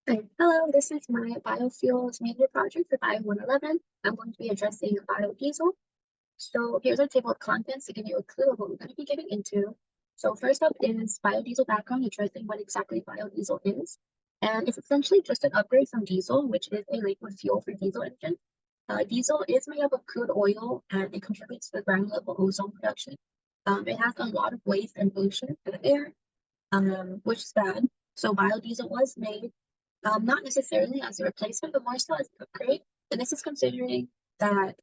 Hi. Hello, this is my biofuels major project for BIO-111. I'm going to be addressing biodiesel. So here's our table of contents to give you a clue of what we're going to be getting into. So first up is biodiesel background, addressing what exactly biodiesel is. And it's essentially just an upgrade from diesel, which is a liquid fuel for diesel engines. Diesel is made up of crude oil and it contributes to the ground level ozone production. It has a lot of waste and pollution in the air, which is bad. So biodiesel was made not necessarily as a replacement, but more so as an upgrade. And this is considering that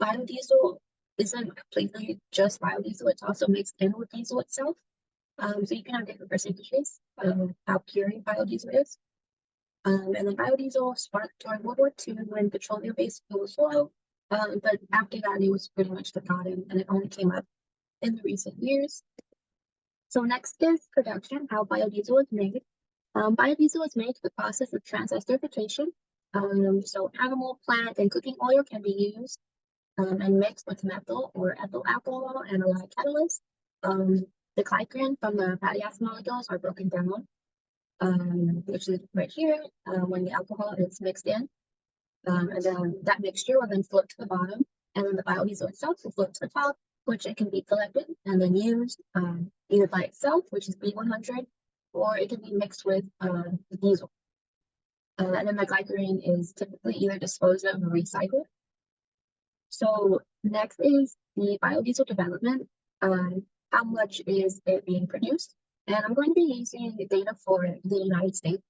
biodiesel isn't completely just biodiesel, it's also mixed in with diesel itself. So you can have different percentages of how pure biodiesel is. And then biodiesel sparked during World War II when petroleum-based fuel was low. But after that, it was pretty much forgotten, and it only came up in the recent years. So next is production, how biodiesel is made. Biodiesel is made through the process of transesterification. So animal, plant, and cooking oil can be used and mixed with methyl or ethyl alcohol and a lot of catalysts. The glycerin from the fatty acid molecules are broken down, which is right here when the alcohol is mixed in. And then that mixture will then float to the bottom, and then the biodiesel itself will float to the top, which it can be collected and then used either by itself, which is B100, or it can be mixed with diesel. And then the glycerine is typically either disposed of or recycled. So next is the biodiesel development. How much is it being produced? And I'm going to be using data for the United States.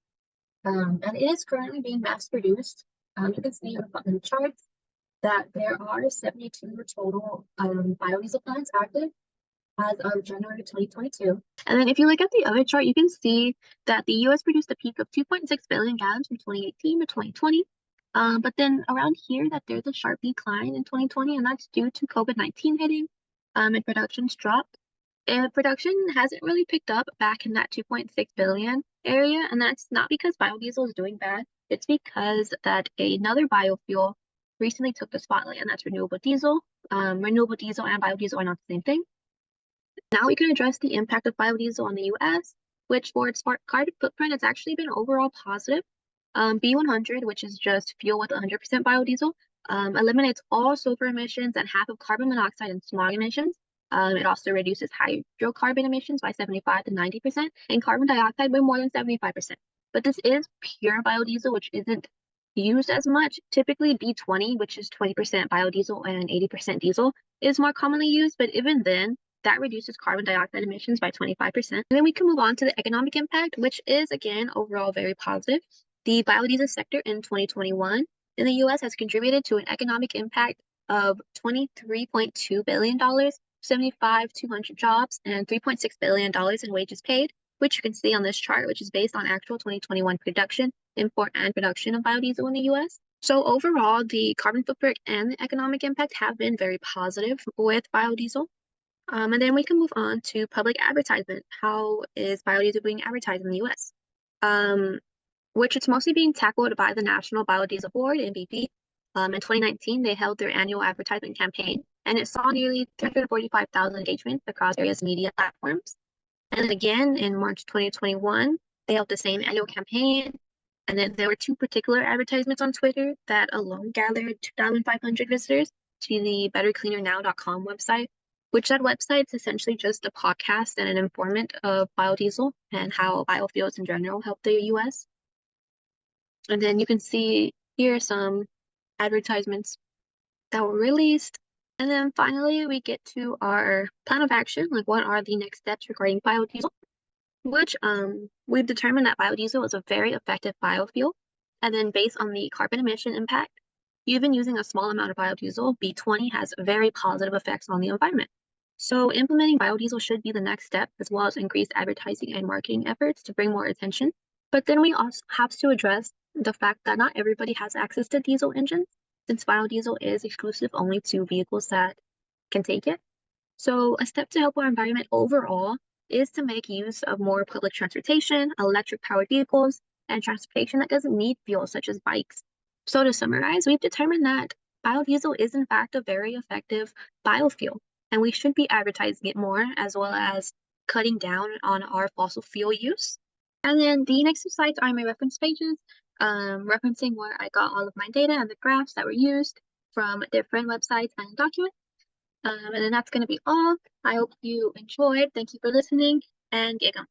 And it is currently being mass produced. You can see on the charts that there are 72 total biodiesel plants active as of January 2022. And then if you look at the other chart, you can see that the US produced a peak of 2.6 billion gallons from 2018 to 2020. But then around here that there's a sharp decline in 2020, and that's due to COVID-19 hitting, and production's dropped. And production hasn't really picked up back in that 2.6 billion area, and that's not because biodiesel is doing bad. It's because that another biofuel recently took the spotlight, and that's renewable diesel. Renewable diesel and biodiesel are not the same thing. Now we can address the impact of biodiesel on the US, which for its carbon footprint has actually been overall positive. B100, which is just fuel with 100% biodiesel, eliminates all sulfur emissions and half of carbon monoxide and smog emissions. It also reduces hydrocarbon emissions by 75 to 90% and carbon dioxide by more than 75%. But this is pure biodiesel, which isn't used as much. Typically, B20, which is 20% biodiesel and 80% diesel, is more commonly used, but even then, that reduces carbon dioxide emissions by 25%. And then we can move on to the economic impact, which is, again, overall very positive. The biodiesel sector in 2021 in the US has contributed to an economic impact of $23.2 billion, 200 jobs, and $3.6 billion in wages paid, which you can see on this chart, which is based on actual 2021 production, import, and production of biodiesel in the US. So overall, the carbon footprint and the economic impact have been very positive with biodiesel. And then we can move on to public advertisement. How is biodiesel being advertised in the US? Which it's mostly being tackled by the National Biodiesel Board, NBB. In 2019, they held their annual advertisement campaign, and it saw nearly 345,000 engagements across various media platforms. And then again, in March 2021, they held the same annual campaign. And then there were two particular advertisements on Twitter that alone gathered 2,500 visitors to the bettercleanernow.com website, which that website is essentially just a podcast and an informant of biodiesel and how biofuels in general help the US. And then you can see here some advertisements that were released. And then finally, we get to our plan of action, like what are the next steps regarding biodiesel, which we've determined that biodiesel is a very effective biofuel. And then based on the carbon emission impact, even using a small amount of biodiesel, B20 has very positive effects on the environment. So implementing biodiesel should be the next step, as well as increased advertising and marketing efforts to bring more attention. But then we also have to address the fact that not everybody has access to diesel engines, since biodiesel is exclusive only to vehicles that can take it. So a step to help our environment overall is to make use of more public transportation, electric-powered vehicles, and transportation that doesn't need fuel, such as bikes. So to summarize, we've determined that biodiesel is in fact a very effective biofuel, and we should be advertising it more, as well as cutting down on our fossil fuel use. And then the next two slides are my reference pages, referencing where I got all of my data and the graphs that were used from different websites and documents. And then that's going to be all. I hope you enjoyed. Thank you for listening, and get going.